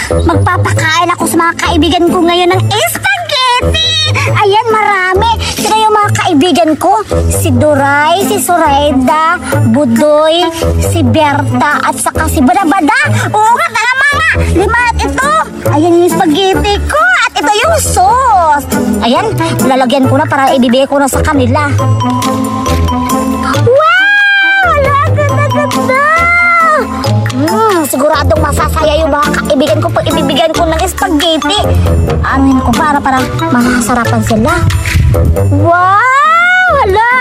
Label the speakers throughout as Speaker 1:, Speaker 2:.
Speaker 1: Magpapakain ako sa mga kaibigan ko ngayon ng spaghetti. Ayan, marami. Sino yung mga kaibigan ko? Si Duray, si Zoraida, Budoy, si Berta, at saka si Badabada. Oo nga, tama nga. 5 at ito. Ayan yung spaghetti ko. At ito yung sauce. Ayan, lalagyan ko na para ibibigay ko na sa kanila. Wow! Ganda-ganda! Siguradong masasaya yung mga kaibigan ko pag ibibigyan ko ng spaghetti. Anuin ko para masasarapan sila. Wow! Hala!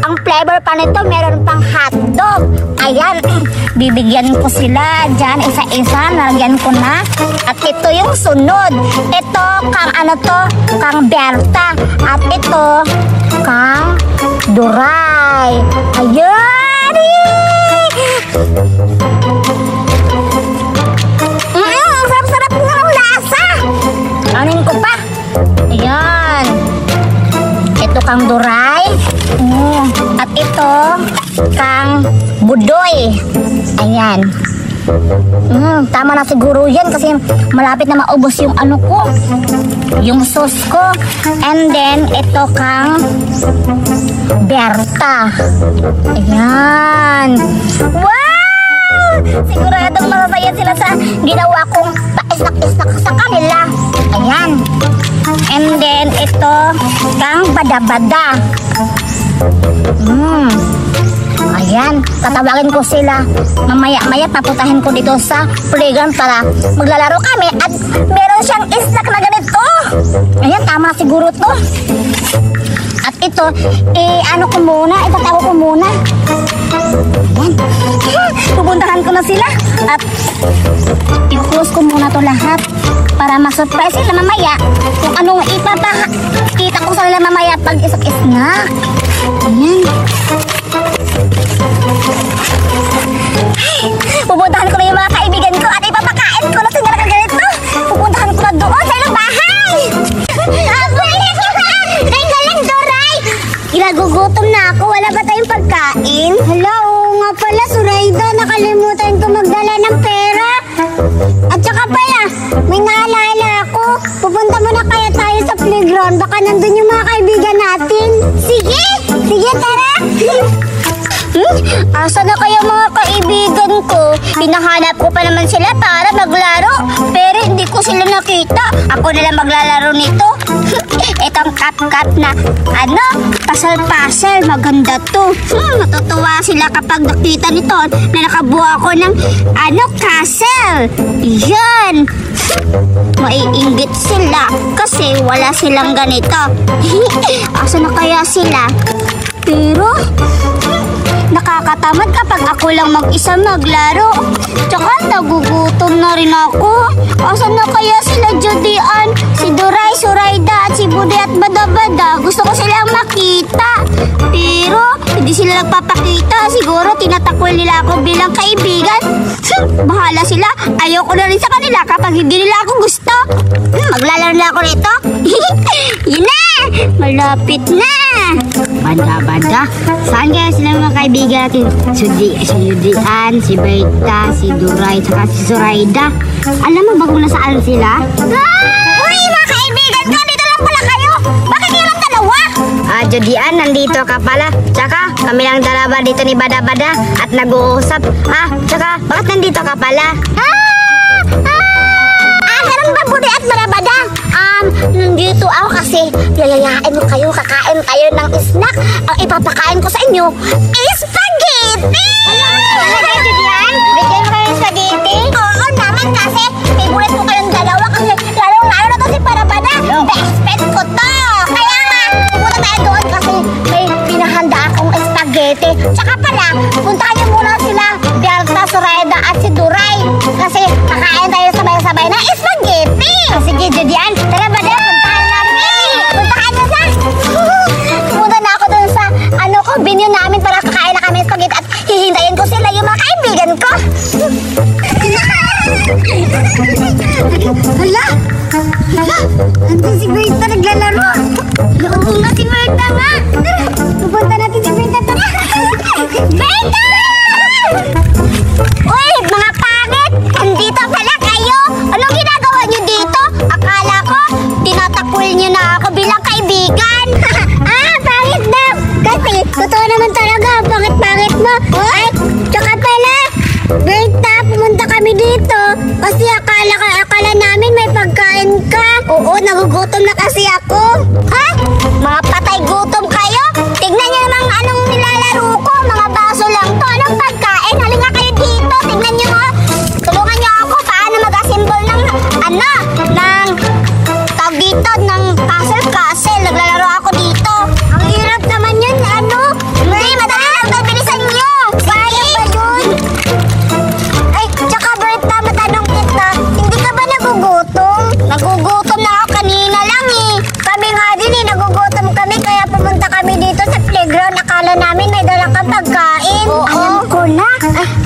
Speaker 1: Ang flavor pa nito, meron pang hotdog. Ayan, bibigyan ko sila dyan isa-isa. Nalagyan ko na. At ito yung sunod. Ito, kang Berta. At ito, kang Duray. Ayan! Sarap-sarap nga ang lasa. Anin ko pa. Ayan. Ito kang Duray. At ito kang Budoy. Ayan. Tama na siguro yan kasi malapit na maubos yung ano ko, yung sauce ko. And then ito kang Berta. Ayan. Wow! Siguradong masasaya sila sa ginawa kong pa-isnak-isnak sa kanila. Ayan. And then ito kang Badabada. Ayan, tatawagin ko sila. Mamaya-maya paputahin ko dito sa playground para maglalaro kami. At meron siyang snack na ganito. Ayan, tama siguro to. At ito, ano ko muna, itatago ko muna. Ayan, pupuntahan ko na sila. At i-close ko muna to lahat para ma-surprise sila mamaya kung anong ipapakita ko sa nila mamaya pag isak-snack. Ayan. Pupuntahan ko na yung mga kaibigan ko at ipapakain ko na sila na ganito. Pupuntahan ko na doon sa ilang bahay. Teka lang, Doray. Nagugutom na ako. Wala ba tayong pagkain? Hala, oo nga pala, Zoraida. Nakalimutan ko magdala ng pera. At saka pala, may naalala ako. Pupunta muna kaya tayo sa playground. Baka nandun yung mga kaibigan natin. Sige! Sige, tara! Asa na kaya mga kaibigan ko? Hinahanap ko pa naman sila para maglaro. Pero hindi ko sila nakita. Ako na lang maglalaro nito. Itong cup na puzzle-puzzle. Maganda to. Matutuwa sila kapag nakita nito na nakabuo ako ng castle. Yan. Maiinggit sila kasi wala silang ganito. Asa na kaya sila? Pero nakakatamad kapag ako lang mag-isa maglaro. Tsaka nagugutom na rin ako. Asan na kaya sila Judian, si Duray, Zoraida at si Budoy at Badabada? Gusto ko silang makita. Pero hindi sila nagpapakita. Siguro tinatakwil nila ako bilang kaibigan. Bahala sila. Ayoko na rin sa kanila kapag hindi nila ako gusto. Maglalaro na ako nito. Yun na! Malapit na! Banda-banda. Saan kaya sila mga kaibigan natin? Si Judian, si Berta, si Duray, saka si Zoraida. Alam mo ba kung nasaan sila? Uy, mga kaibigan ko! Dito lang pala kayo! Bakit kayo lang dalawa? Judian, nandito ka pala. Tsaka, kami lang dalawa dito ni Badabada at nag-uusap. Tsaka, bakit nandito ka pala? Ganun ba, Budoy at Badabada? Nandito ako kasi yayayain mo kayo, kakain tayo ng snack. Ang ipapakain ko sa inyo, spaghetti! Talaga, Judian? Bigyan mo kayo spaghetti? Oo naman kasi favorite ko kayong dalawa kasi lalong-lalo na to si Badabada. Best friend ko to! Kaya nga, pupunta tayo doon kasi may pinahanda akong spaghetti. Tsaka pala, puntahan niyo muna sila Berta, Zoraida at si Duray kasi kakain tayo sabay-sabay na spaghetti! Sige, Judian, tara ba din? Puntahan niyo sa... Pumunta na ako dun sa binyo namin para kakain na kami spaghetti at hihintayin ko sila yung mga kaibigan ko. Hala! Hala! Nandun si Berta naglalaro. Oo nga si Berta nga. Pupunta natin si Berta. Berta! Uy, mga pangit! Andito pala kayo! Anong ng tawag dito, ng castle. Naglalaro ako dito. Ang hirap naman yun, Hindi, madali lang to. Bilisan nyo. Kaya ba yun? Ay, tsaka Berta, matanong kita, hindi ka ba nagugutom? Nagugutom na ako kanina lang eh. Kami nga din nagugutom kami, kaya pumunta kami dito sa playground. Akala namin may dala kang pagkain. Oo. Alam ko na.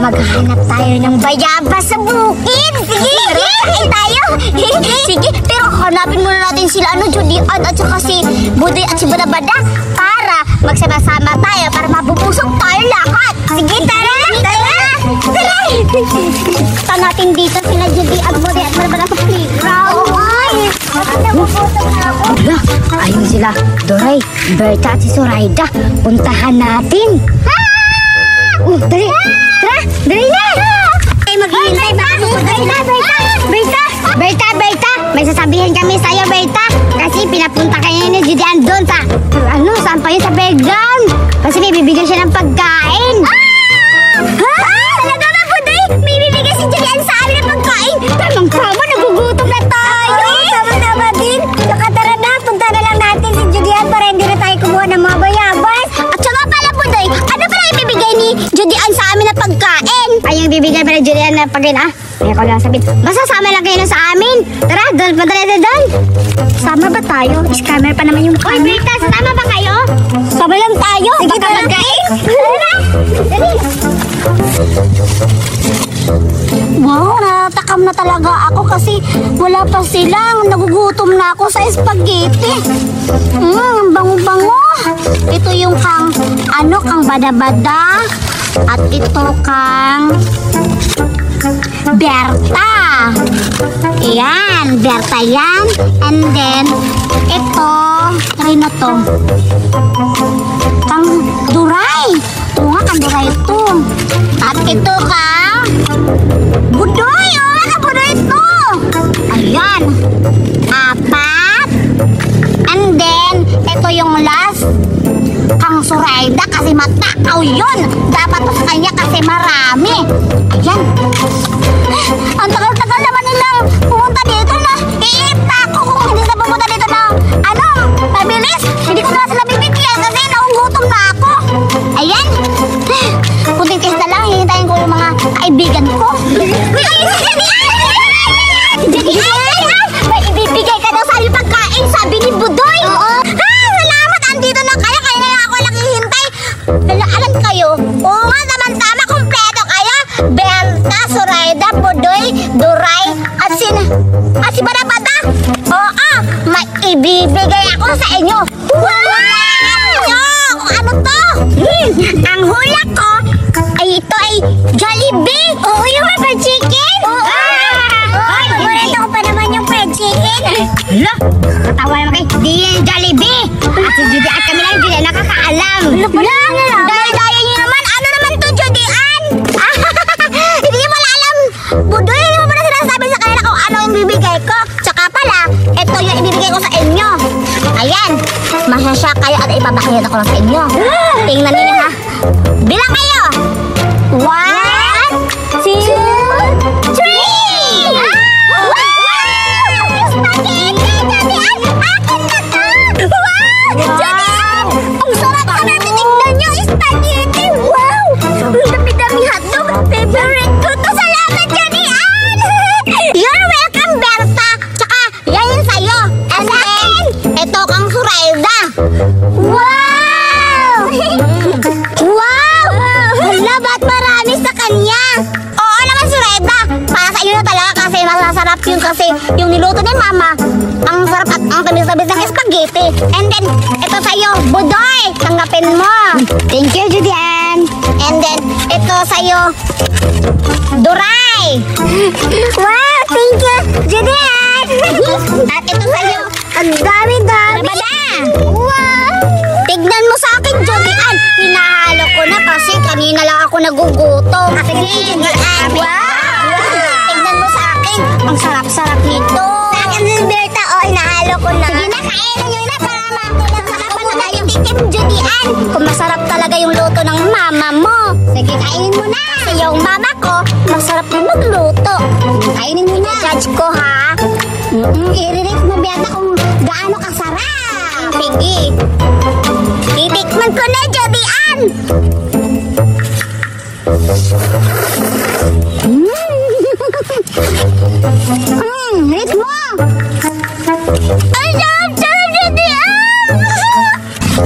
Speaker 1: Maghanap tayo ng bayabas sa bukid. Sige, tayo. Sige, pero hanapin muna natin sila Judy Ann at saka si Budoy at si Badabada para magsama-sama tayo para mabubusog tayo lahat. Sige, tara. Punta natin dito sila Judy Ann, Budoy at Badabada sa playground. Nabubusog na ako.
Speaker 2: Ayun sila, Doray, Berta at si Zoraida. Puntahan natin. Dali. Tara, dali na.
Speaker 1: Ay, maghihintay ba ako?
Speaker 2: Berta, may sasabihin kami sa'yo, Berta. Kasi pinapunta kayo ni Judy Ann doon sa, saan pa yun sa playground. Kasi may bibigyan siya ng pagkain.
Speaker 1: Talaga ba, Budoy? May bibigyan si Judy Ann sa amin ng pagkain.
Speaker 2: Tamang-tama, nagugutom na tayo.
Speaker 1: Tama din. Saka tara na, punta na lang natin si Judy Ann para hindi na tayo kumuha ng mga bayabas. At saka pala, Budoy, ano pala ibibigay ni Judy Ann sa amin na pagkain?
Speaker 2: Ay, yung bibigyan pa ni Judy Ann na pagkain, Ay, ako lang sabihin. Basta sama lang kayo na sa amin. Tara, punta na doon.
Speaker 1: Sama ba tayo? Scammer pa naman yung mukha.
Speaker 2: Uy, Berta, sama ba kayo?
Speaker 1: Sama lang tayo.
Speaker 2: Sige,
Speaker 1: Baka
Speaker 2: tara.
Speaker 1: magkain. Tara. Dali. Wow, natakam na talaga ako kasi wala pa silang. Nagugutom na ako sa spaghetti. Ang bango-bango. Ito yung kang Badabada. At ito kang Berta. Ayan, Berta yan. And then, ito, try na to. Kang Duray. Ito nga, kang Duray ito. At ito kang Budoy. Budoy ito. Ayan. 4. And then, ito yung last. Kang Zoraida kasi matakaw yun. Dapat to sa kanya kasi marami. Ayan. Ang tagal-tagal naman nilang pumunta dito na iipta ako kung hindi na pumunta dito na mabilis. Hindi ko na sila bibigyan kasi naunggutom na ako. Ayan. Puntitis na lang, hihintayin ko yung mga kaibigan ko. Judy Ann! May ibibigay ka daw sa aming pagkain, sabi ni Budoy. Oo. Salamat, andito na kayo. Kaya na ako naghihintay. Alam kayo, oo nga naman tama, kompleto kayo. Berta, Zoraida, Budoy, Duray, at si Badabada. Oo, may ibibigay ako sa inyo. Wow! Ano to? Ang hula ko ay ito ay Jollibee. Oo, yung may fried chicken. Oo. Ay, paborito ko pa naman yung fried chicken.
Speaker 2: Hala, katawa naman kayo. Di yan Jollibee. At si Judy at kami lang hindi na nakakaalam.
Speaker 1: Daya-daya niyo naman. Ano naman to, Judy Ann? Hindi niyo pala alam. Budoy, hindi mo pala sinasabi sa kanila kung ano yung bibigay ko. Tsaka pala, ito yung ibibigay ko sa inyo. Ayan, masasya kayo at ipabakihan ako lang sa inyo. Tingnan niyo ha. Bilang kayo. 1, 2, 3! Wow! Spaghetti! Judy Ann! Akin na to! Wow! Judy Ann! Ang sarap ka na titignan nyo! Spaghetti! Wow! Ang dami-dami hotdog! Favorite ko to! Salamat, Judy Ann! You're welcome, Berta! Tsaka, yan yun sa'yo! And then, ito kang Zoraida! Wow! Wow! Hala, ba't marami sa kanya? Oo naman, Zoraida. Para sa iyo na talaga kasi masasarap yun kasi yung niluto ni Mama, ang sarap at ang tamis-tamis ng spaghetti. And then, ito sa'yo, Budoy. Tanggapin mo.
Speaker 2: Thank you, Judy Ann.
Speaker 1: And then, ito sa'yo, Duray. Wow, thank you, Judy Ann. At ito sa'yo, ang dami-dami. Wow. Tignan mo sa akin, Judy Ann. Hinahalo ko na kasi kanina lang ako nagugutom. Sige, Judy Ann. Wow. Tignan mo sa akin. Ang sarap-sarap nito. Sa akin din, Berta. O, hinahalo ko na. Sige na, kainin nyo na para makulang sa na yung tikim, Judy Ann. Kung masarap talaga yung luto ng mama mo. Sige, kainin mo na. Kasi yung mama ko, masarap din magluto. Kainin mo na. Judge ko, ha?
Speaker 2: I-rate mo, Beta, kung gaano kasarap.
Speaker 1: Sige. Titikman ko na, Judian.
Speaker 2: Rate mo.
Speaker 1: Ay, sarap, Judian.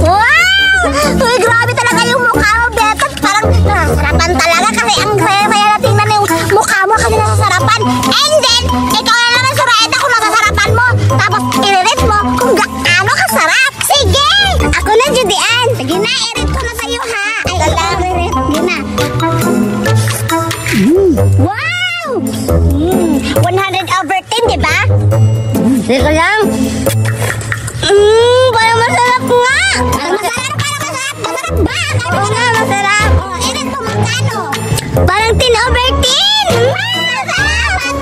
Speaker 1: Wow! Uy, grabe talaga yung mukha mo, Beta. Parang nasasarapan talaga kasi ang saya-saya na tingnan yung mukha mo kasi nasasarapan. And then, ikaw na naman, Zoraida, kung nasasarapan mo. Tapos, i-rate mo kung gaano kasarap. Sige!
Speaker 2: Ako na, Judian. Sige na, i-rate ko na sa'yo, ha? Ay, i-rate. Sige na.
Speaker 1: Wow! 100/10, di ba?
Speaker 2: Teka lang.
Speaker 1: Parang masarap nga!
Speaker 2: Parang masarap. Masarap ba?
Speaker 1: Oo nga, masarap.
Speaker 2: I-rate mo magkano?
Speaker 1: Parang 10/10! Masarap!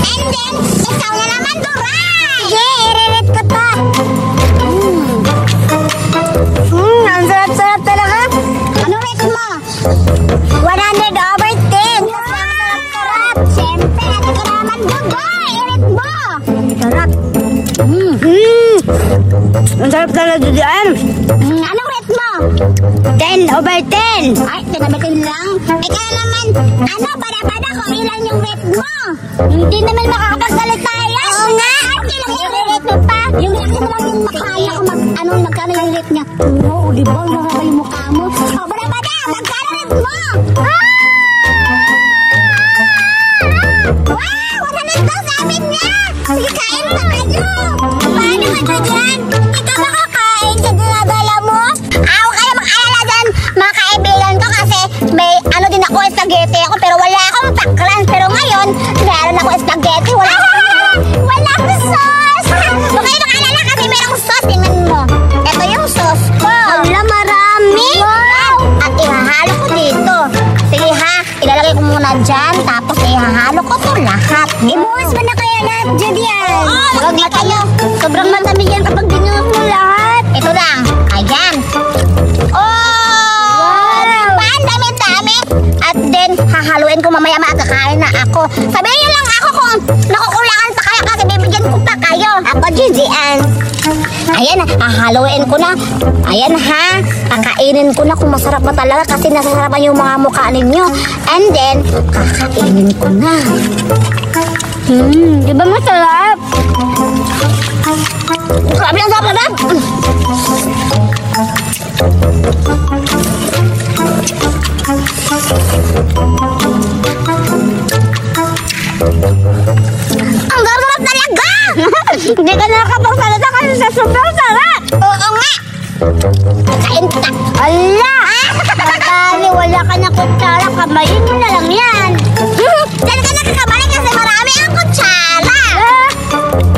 Speaker 2: And then, ikaw na naman, Duray.
Speaker 1: Sige, i-rate ko to. Ang sarap-sarap talaga.
Speaker 2: Ano rate mo?
Speaker 1: 100/10!
Speaker 2: Sarap. Siyempre, natin ka naman, Duray. I-rate mo.
Speaker 1: Sarap. Ang sarap talaga, Judian.
Speaker 2: Anong rate mo?
Speaker 1: 10/10!
Speaker 2: Ay, tinabatin lang. Ikaw naman, ano, bada-bada ko, ilan yung rate mo?
Speaker 1: Hindi naman makakapagsalita yan.
Speaker 2: Oo nga. Ay, ilang i-rate mo pa? Yung laki mo lang yung makaya ko magkano yung rate niya. Oo, di ba? Nakaka yung mukha mo. Oh, bada-bada, magkano rate mo? Wow, 100 daw sabi niya. Sige, kain tayo.
Speaker 1: Paano ka dyan? Hindi ka makakain sa dinadala mo?
Speaker 2: Ako kayo mag-alala dyan, mga kaibigan ko, kasi may ano din ako, spaghetti ako, pero wala akong paklan. Pero ngayon, meron ako spaghetti, wala walang sauce. Huwag kayo mag-alala kasi merong sauce, tingnan mo. Ito yung sauce ko.
Speaker 1: Wala, marami.
Speaker 2: Wow! At ihahalo ko dito. Sige ha, ilalagay ko muna dyan, tapos ihahalo ko to lahat.
Speaker 1: Ibuhos mo na kaya lahat, Judian.
Speaker 2: Huwag na kayo.
Speaker 1: Sobrang matami yan kapag binuhos mo lahat.
Speaker 2: Ito lang. Ayan. Oh!
Speaker 1: Wow!
Speaker 2: Ang dami-dami. At then, hahaluin ko mamaya makakain na ako. Sabihin niyo lang ako kung nakukulangan pa kayo kasi bibigyan ko pa kayo.
Speaker 1: Ako, Judian.
Speaker 2: Ayan, hahaluin ko na. Ayan ha. Kakainin ko na kung masarap ba talaga kasi nasasarapan yung mga mukha ninyo. And then, kakainin ko na.
Speaker 1: Di ba masarap?
Speaker 2: Grabe ang sarap. Ang sarap talaga!
Speaker 1: Hindi ka nakakapagsalita kasi sa sobrang sarap.
Speaker 2: Oo nga! Kain ka!
Speaker 1: Ala! Matali, wala ka na kutsara. Kamayin mo na lang yan.
Speaker 2: Diyan ka nakakabalik kasi marami ang kutsara!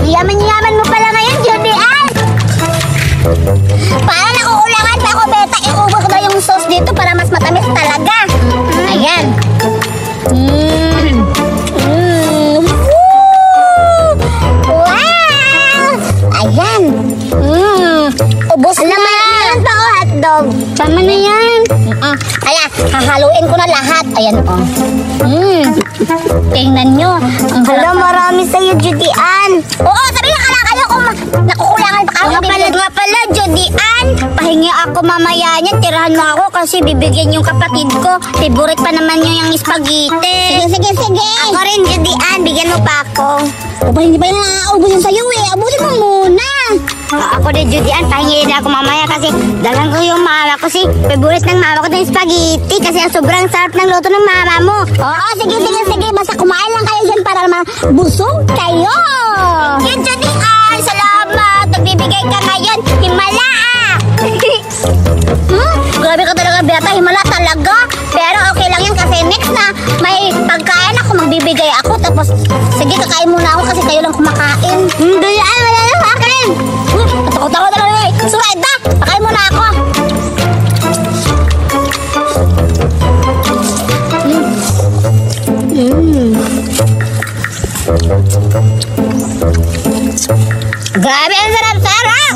Speaker 1: Yaman-yaman mo pala ngayon, Judian.
Speaker 2: Para nakukulangan pa ako, Beta. Iubos ko na yung sauce dito para mas matamis talaga. Ayan. Wow! Ayan. Ubos na.
Speaker 1: Alam pa ako, hotdog. Tama na yan.
Speaker 2: Ayan, hahaluin ko na lahat. Ayan, oh. Tingnan nyo. Ang
Speaker 1: Alam,
Speaker 2: sarap.
Speaker 1: marami sa'yo, Judian.
Speaker 2: Oo, sabi nga kala kayo kung nakukulangan pa ako.
Speaker 1: Nga pala, Judian. Pahingi ako mamaya niya. Tirahan mo ako kasi bibigyan yung kapatid ko. Favorite pa naman niya yung spaghetti.
Speaker 2: Sige.
Speaker 1: Ako rin, Judian. Bigyan mo pa ako.
Speaker 2: O ba, hindi pa yung nauubusin sa'yo eh. Ubusin mo muna.
Speaker 1: Ako din, Judian. Pahingi din ako mamaya kasi dalang ko yung mama ko. Favorite ng mama ko ng spaghetti kasi ang sobrang sarap ng luto ng mama mo.
Speaker 2: Oo, sige. Basta kumain lang kayo dyan para mabusog kayo.
Speaker 1: Yan, Judian. Salamat. Nagbibigay ka ngayon. Himala.
Speaker 2: Grabe ka talaga, Beta. Himala talaga. Pero okay lang yan kasi next na may pagkain ako, magbibigay ako. Tapos, sige, kakain muna ako kasi kayo lang kumakain.
Speaker 1: Judian, wala na sa akin.
Speaker 2: Takot-takot na lang eh. Zoraida, kakain muna ako. Grabe, ang sarap-sarap!